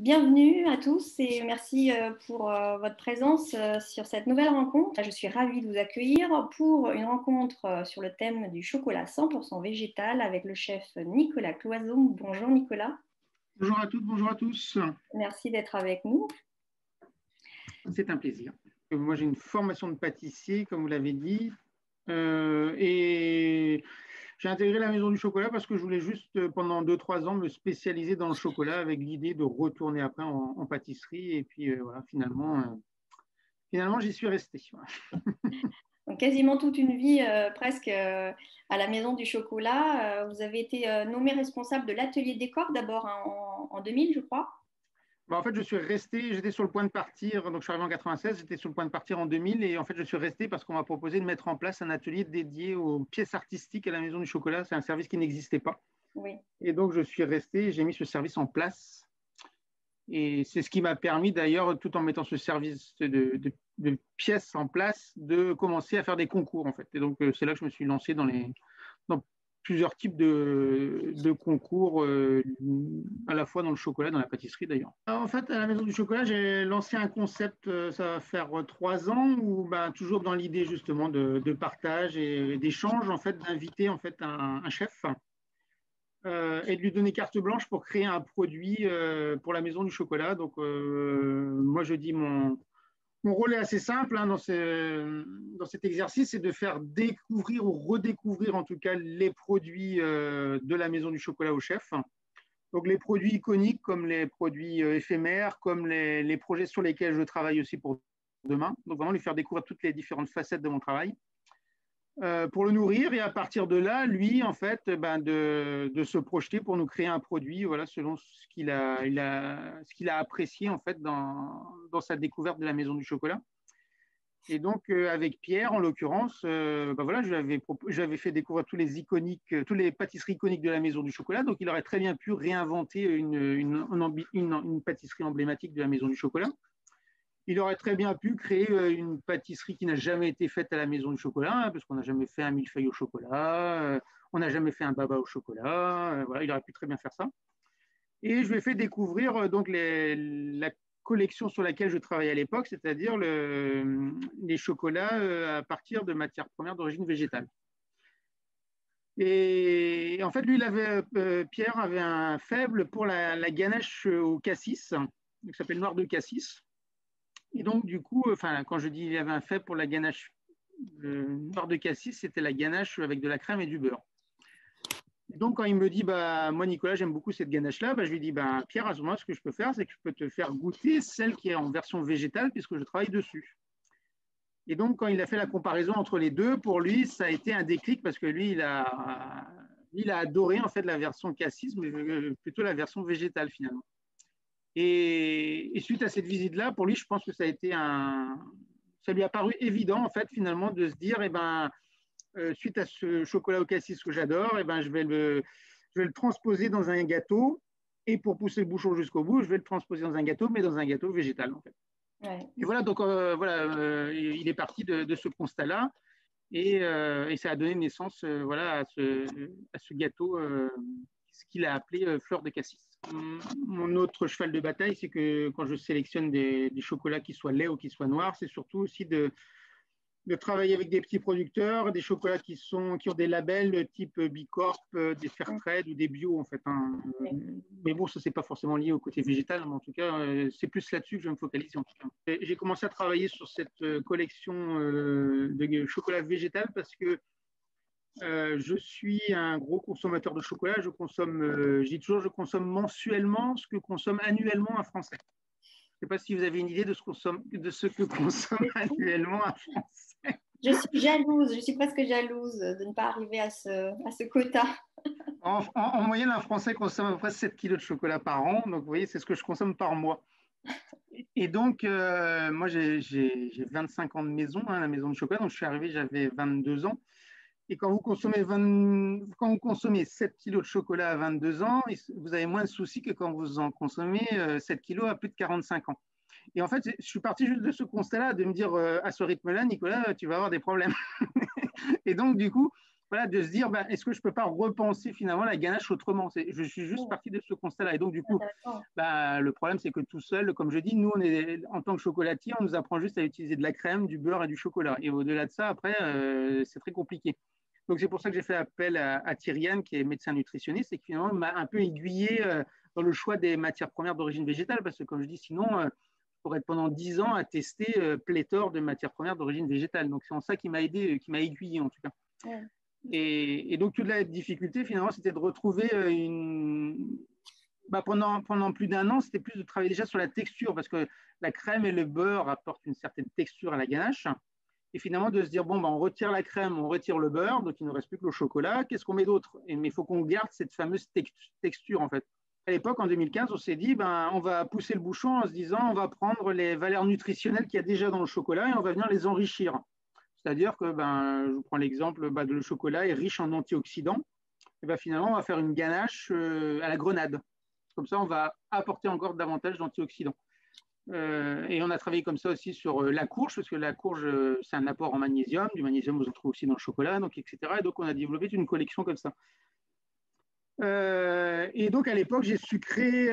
Bienvenue à tous et merci pour votre présence sur cette nouvelle rencontre. Je suis ravie de vous accueillir pour une rencontre sur le thème du chocolat 100% végétal avec le chef Nicolas Cloison. Bonjour Nicolas. Bonjour à toutes, bonjour à tous. Merci d'être avec nous. C'est un plaisir. Moi, j'ai une formation de pâtissier, comme vous l'avez dit, et j'ai intégré la Maison du Chocolat parce que je voulais juste, pendant 2-3 ans, me spécialiser dans le chocolat avec l'idée de retourner après en pâtisserie. Et puis, voilà, finalement, j'y suis resté. Voilà. Donc, quasiment toute une vie presque à la Maison du Chocolat. Vous avez été nommé responsable de l'atelier décor d'abord hein, en 2000, je crois. En fait, je suis resté, j'étais sur le point de partir, donc je suis arrivé en 96, j'étais sur le point de partir en 2000, et en fait, je suis resté parce qu'on m'a proposé de mettre en place un atelier dédié aux pièces artistiques à la Maison du Chocolat. C'est un service qui n'existait pas. Oui. Et donc, je suis resté, j'ai mis ce service en place. Et c'est ce qui m'a permis d'ailleurs, tout en mettant ce service de pièces en place, de commencer à faire des concours, en fait. Et donc, c'est là que je me suis lancé dans plusieurs types de concours, à la fois dans le chocolat, dans la pâtisserie d'ailleurs. En fait, à la Maison du Chocolat, j'ai lancé un concept, ça va faire 3 ans, où toujours dans l'idée justement de partage et d'échange, en fait, d'inviter en fait un chef et de lui donner carte blanche pour créer un produit pour la Maison du Chocolat. Donc, moi, je dis mon rôle est assez simple hein, dans cet exercice, c'est de faire découvrir ou redécouvrir en tout cas les produits de la Maison du Chocolat au chef. Donc les produits iconiques comme les produits éphémères, comme les projets sur lesquels je travaille aussi pour demain. Donc vraiment lui faire découvrir toutes les différentes facettes de mon travail. Pour le nourrir et à partir de là, lui, en fait, de se projeter pour nous créer un produit voilà, selon ce qu'il a apprécié en fait, dans sa découverte de la Maison du Chocolat. Et donc, avec Pierre, en l'occurrence, voilà, je lui avais fait découvrir tous les pâtisseries iconiques de la Maison du Chocolat. Donc, il aurait très bien pu réinventer une pâtisserie emblématique de la Maison du Chocolat. Il aurait très bien pu créer une pâtisserie qui n'a jamais été faite à la Maison du Chocolat, hein, parce qu'on n'a jamais fait un millefeuille au chocolat, on n'a jamais fait un baba au chocolat. Voilà, il aurait pu très bien faire ça. Et je lui ai fait découvrir la collection sur laquelle je travaillais à l'époque, c'est-à-dire les chocolats à partir de matières premières d'origine végétale. Et en fait, Pierre avait un faible pour la ganache au cassis, qui s'appelle noir de cassis. Et donc, du coup, quand je dis il y avait un faible pour la ganache noir de cassis, c'était la ganache avec de la crème et du beurre. Et donc, quand il me dit, moi, Nicolas, j'aime beaucoup cette ganache-là, je lui dis, Pierre, à ce moment-là, ce que je peux faire, c'est que je peux te faire goûter celle qui est en version végétale, puisque je travaille dessus. Et donc, quand il a fait la comparaison entre les deux, pour lui, ça a été un déclic, parce que lui, il a adoré, en fait, la version cassis, mais plutôt la version végétale, finalement. Et suite à cette visite-là, pour lui, je pense que ça lui a paru évident, en fait, finalement, de se dire, suite à ce chocolat au cassis que j'adore, je vais le transposer dans un gâteau. Et pour pousser le bouchon jusqu'au bout, je vais le transposer dans un gâteau, mais dans un gâteau végétal, en fait. Ouais. Et voilà, donc il est parti de ce constat-là. Et ça a donné naissance à ce gâteau, ce qu'il a appelé fleur de cassis. Mon autre cheval de bataille, c'est que quand je sélectionne des chocolats qui soient laids ou qui soient noirs, c'est surtout aussi de travailler avec des petits producteurs, des chocolats qui ont des labels type Bicorp, des Fairtrade ou des bio en fait. Hein. Mais bon, ça c'est pas forcément lié au côté végétal, mais en tout cas, c'est plus là-dessus que je vais me focaliser en tout cas. J'ai commencé à travailler sur cette collection de chocolat végétal parce que je suis un gros consommateur de chocolat. Je consomme mensuellement ce que consomme annuellement un Français. Je ne sais pas si vous avez une idée de ce que consomme annuellement un Français. Je suis jalouse, je suis presque jalouse de ne pas arriver à ce quota. En moyenne, un Français consomme à peu près 7 kilos de chocolat par an. Donc, vous voyez, c'est ce que je consomme par mois. Et donc, moi, j'ai 25 ans de maison, hein, la maison de chocolat. Donc, je suis arrivé, j'avais 22 ans. Et quand vous consommez 7 kilos de chocolat à 22 ans, vous avez moins de soucis que quand vous en consommez 7 kilos à plus de 45 ans. Et en fait, je suis parti juste de ce constat-là, de me dire à ce rythme-là, Nicolas, tu vas avoir des problèmes. Et donc, du coup, voilà, de se dire, est-ce que je ne peux pas repenser finalement la ganache autrement? Je suis juste parti de ce constat-là. Et donc, du coup, le problème, c'est que tout seul, comme je dis, nous, en tant que chocolatier, on nous apprend juste à utiliser de la crème, du beurre et du chocolat. Et au-delà de ça, après, c'est très compliqué. Donc, c'est pour ça que j'ai fait appel à Thierry, qui est médecin nutritionniste, et qui finalement m'a un peu aiguillé dans le choix des matières premières d'origine végétale, parce que, comme je dis, sinon, je pourrais être pendant 10 ans à tester pléthore de matières premières d'origine végétale. Donc, c'est en ça qui m'a aidé, qui m'a aiguillé en tout cas. Ouais. Et donc, toute la difficulté, finalement, c'était de retrouver pendant plus d'un an, c'était plus de travailler déjà sur la texture, parce que la crème et le beurre apportent une certaine texture à la ganache. Et finalement, de se dire, on retire la crème, on retire le beurre, donc il ne reste plus que le chocolat. Qu'est-ce qu'on met d'autre? Mais il faut qu'on garde cette fameuse texture, en fait. À l'époque, en 2015, on s'est dit, on va pousser le bouchon en se disant, on va prendre les valeurs nutritionnelles qu'il y a déjà dans le chocolat et on va venir les enrichir. C'est-à-dire que, je vous prends l'exemple, le chocolat est riche en antioxydants. Et finalement, on va faire une ganache à la grenade. Comme ça, on va apporter encore davantage d'antioxydants. Et on a travaillé comme ça aussi sur la courge, parce que la courge, c'est un apport en magnésium. Du magnésium, vous en trouvez aussi dans le chocolat, donc, etc. Et donc, on a développé une collection comme ça. Et donc, à l'époque, j'ai sucré,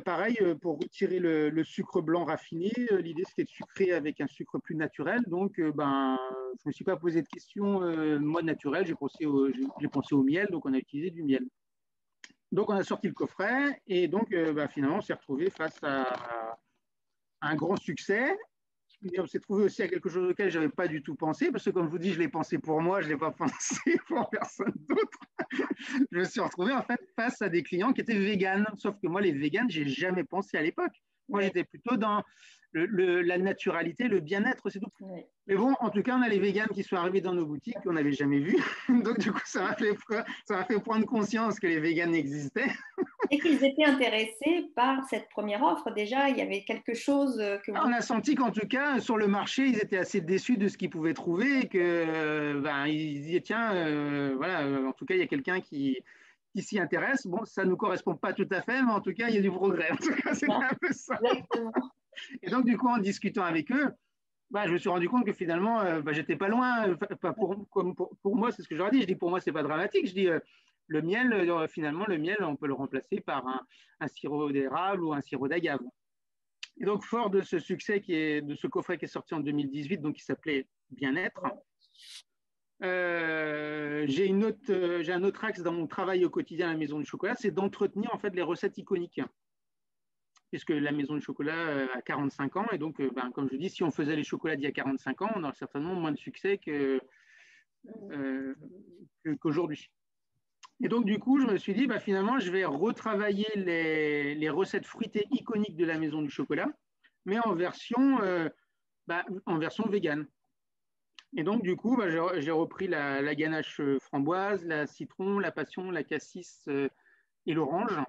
pareil, pour retirer le sucre blanc raffiné. L'idée, c'était de sucrer avec un sucre plus naturel. Donc, je ne me suis pas posé de questions. Moi, naturel, j'ai pensé au miel, donc on a utilisé du miel. Donc, on a sorti le coffret et donc, finalement, on s'est retrouvé face à un grand succès. Et on s'est trouvé aussi à quelque chose auquel je n'avais pas du tout pensé, parce que comme je vous dis, je l'ai pensé pour moi, je ne l'ai pas pensé pour personne d'autre. Je me suis retrouvé en fait face à des clients qui étaient véganes, sauf que moi, les véganes, je n'ai jamais pensé à l'époque. Moi, j'étais plutôt dans la naturalité, le bien-être, c'est tout. Oui. Mais bon, en tout cas, on a les véganes qui sont arrivés dans nos boutiques qu'on n'avait jamais vus. Donc, du coup, ça m'a fait prendre conscience que les véganes existaient. Et qu'ils étaient intéressés par cette première offre. Déjà, il y avait quelque chose que... On a senti qu'en tout cas, sur le marché, ils étaient assez déçus de ce qu'ils pouvaient trouver et que, ils disaient, tiens, en tout cas, il y a quelqu'un qui s'y intéresse. Bon, ça ne nous correspond pas tout à fait, mais en tout cas, il y a du progrès. En tout cas, c'était un peu ça. Exactement. Et donc, du coup, en discutant avec eux, je me suis rendu compte que finalement, j'étais pas loin. Pour moi, c'est ce que j'aurais dit. Je dis, pour moi, c'est pas dramatique. Je dis, le miel, finalement, on peut le remplacer par un sirop d'érable ou un sirop d'agave. Et donc, fort de ce succès de ce coffret qui est sorti en 2018, donc qui s'appelait Bien-être, j'ai un autre axe dans mon travail au quotidien à la Maison du Chocolat, c'est d'entretenir en fait les recettes iconiques. Puisque la Maison du Chocolat a 45 ans, et donc, comme je dis, si on faisait les chocolats d'il y a 45 ans, on aurait certainement moins de succès qu'aujourd'hui. Et donc, du coup, je me suis dit, finalement, je vais retravailler les recettes fruitées iconiques de la Maison du Chocolat, mais en version végane. Et donc, du coup, j'ai repris la ganache framboise, la citron, la passion, la cassis et l'orange.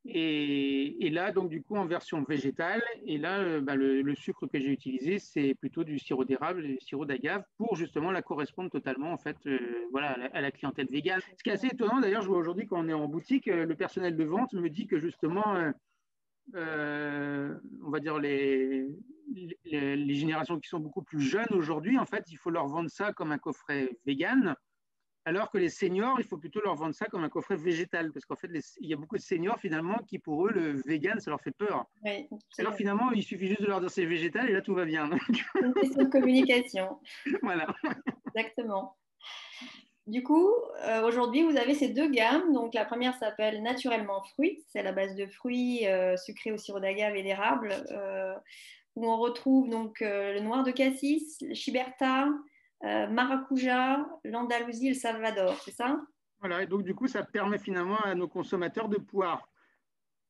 Et là, donc, du coup, en version végétale. Et là, le sucre que j'ai utilisé, c'est plutôt du sirop d'érable et du sirop d'agave pour justement la correspondre totalement, en fait, à la clientèle végane. Ce qui est assez étonnant, d'ailleurs, je vois aujourd'hui quand on est en boutique, le personnel de vente me dit que justement, on va dire les générations qui sont beaucoup plus jeunes aujourd'hui, en fait, il faut leur vendre ça comme un coffret vegan. Alors que les seniors, il faut plutôt leur vendre ça comme un coffret végétal, parce qu'en fait, il y a beaucoup de seniors finalement qui, pour eux, le vegan, ça leur fait peur. Oui, alors finalement, il suffit juste de leur dire c'est végétal et là, tout va bien. C'est une question de communication. Voilà. Exactement. Du coup, aujourd'hui, vous avez ces deux gammes. Donc, la première s'appelle Naturellement Fruits. C'est à la base de fruits sucrés au sirop d'agave et d'érable, où on retrouve donc le noir de cassis, le Chiberta, Maracuja, l'Andalousie et le Salvador, c'est ça? Voilà, et donc du coup, ça permet finalement à nos consommateurs de pouvoir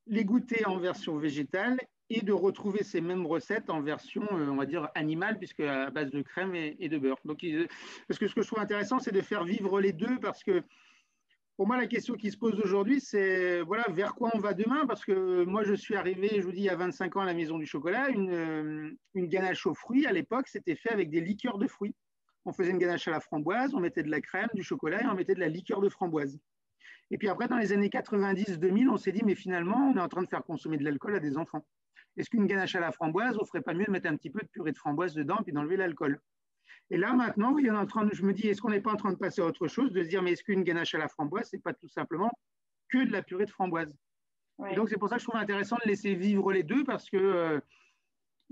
les goûter en version végétale et de retrouver ces mêmes recettes en version, on va dire, animale, puisque à base de crème et de beurre. Donc, parce que ce que je trouve intéressant, c'est de faire vivre les deux, parce que pour moi, la question qui se pose aujourd'hui, c'est vers quoi on va demain, parce que moi, je suis arrivé, je vous dis, il y a 25 ans à la Maison du Chocolat, une ganache aux fruits, à l'époque, c'était fait avec des liqueurs de fruits. On faisait une ganache à la framboise, on mettait de la crème, du chocolat et on mettait de la liqueur de framboise. Et puis après, dans les années 90-2000, on s'est dit, mais finalement, on est en train de faire consommer de l'alcool à des enfants. Est-ce qu'une ganache à la framboise, on ne ferait pas mieux de mettre un petit peu de purée de framboise dedans et puis d'enlever l'alcool? Et là, maintenant, oui, je me dis, est-ce qu'on n'est pas en train de passer à autre chose, de se dire, mais est-ce qu'une ganache à la framboise, c'est pas tout simplement que de la purée de framboise? Ouais. Et donc, c'est pour ça que je trouve intéressant de laisser vivre les deux, parce que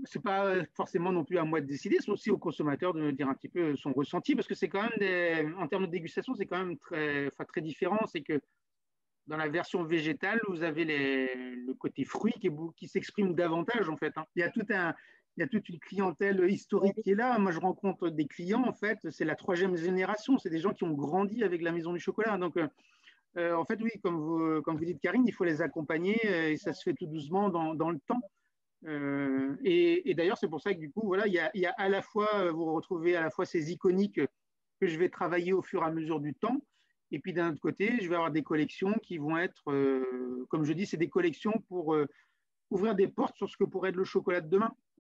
c'est pas forcément non plus à moi de décider, c'est aussi au consommateur de dire un petit peu son ressenti, parce que c'est quand même en termes de dégustation, c'est quand même très différent. C'est que dans la version végétale, vous avez le côté fruit qui s'exprime davantage en fait. Hein. Il y a toute une clientèle historique qui est là. Moi, je rencontre des clients, en fait, c'est la troisième génération. C'est des gens qui ont grandi avec la Maison du Chocolat. Donc, en fait, oui, comme vous dites, Karine, il faut les accompagner et ça se fait tout doucement dans le temps. Et d'ailleurs, c'est pour ça que du coup, voilà, il y a à la fois, vous retrouvez à la fois ces iconiques que je vais travailler au fur et à mesure du temps, et puis d'un autre côté, je vais avoir des collections qui vont être, comme je dis, c'est des collections pour ouvrir des portes sur ce que pourrait être le chocolat de demain.